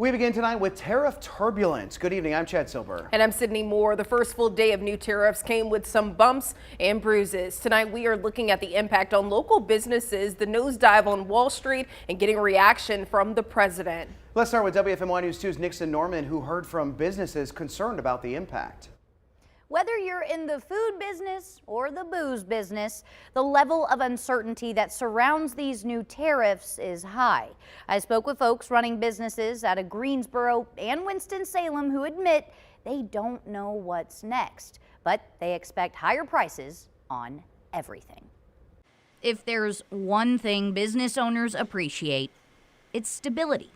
We begin tonight with tariff turbulence. Good evening, I'm Chad Silber. And I'm Sydney Moore. The first full day of new tariffs came with some bumps and bruises. Tonight we are looking at the impact on local businesses, the nosedive on Wall Street, and getting reaction from the president. Let's start with WFMY News 2's Nixon Norman, who heard from businesses concerned about the impact. Whether you're in the food business or the booze business, the level of uncertainty that surrounds these new tariffs is high. I spoke with folks running businesses out of Greensboro and Winston-Salem who admit they don't know what's next, but they expect higher prices on everything. If there's one thing business owners appreciate, it's stability.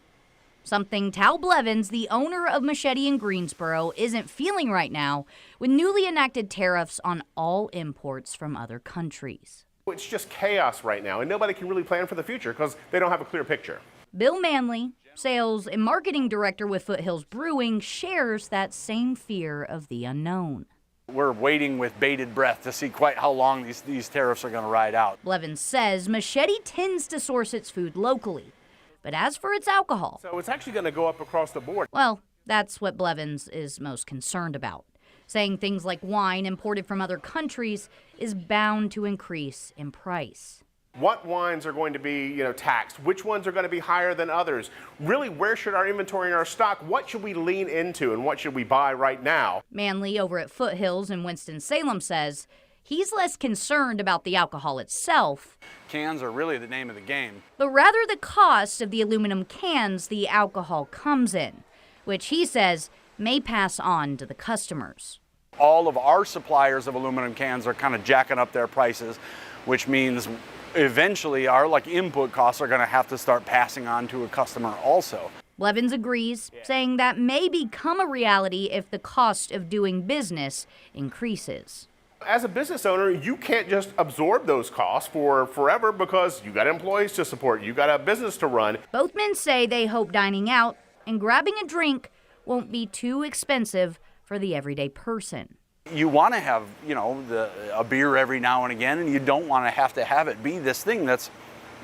Something Tal Blevins, the owner of Machete in Greensboro, isn't feeling right now with newly enacted tariffs on all imports from other countries. It's just chaos right now, and nobody can really plan for the future because they don't have a clear picture. Bill Manley, sales and marketing director with Foothills Brewing, shares that same fear of the unknown. We're waiting with bated breath to see quite how long these tariffs are going to ride out. Blevins says Machete tends to source its food locally. But as for its alcohol, so it's actually going to go up across the board. Well, that's what Blevins is most concerned about, saying things like wine imported from other countries is bound to increase in price. What wines are going to be, taxed? Which ones are going to be higher than others? Really, where should our inventory and our stock, what should we lean into and what should we buy right now? Manley over at Foothills in Winston-Salem says he's less concerned about the alcohol itself. Cans are really the name of the game. But rather the cost of the aluminum cans the alcohol comes in, which he says may pass on to the customers. All of our suppliers of aluminum cans are kind of jacking up their prices, which means eventually our input costs are going to have to start passing on to a customer also. Blevins agrees, saying that may become a reality if the cost of doing business increases. As a business owner, you can't just absorb those costs for forever because you got employees to support, you got a business to run. Both men say they hope dining out and grabbing a drink won't be too expensive for the everyday person. You want to have, a beer every now and again, and you don't want to have it be this thing that's,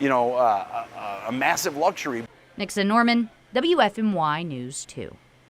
a massive luxury. Nixon Norman, WFMY News 2.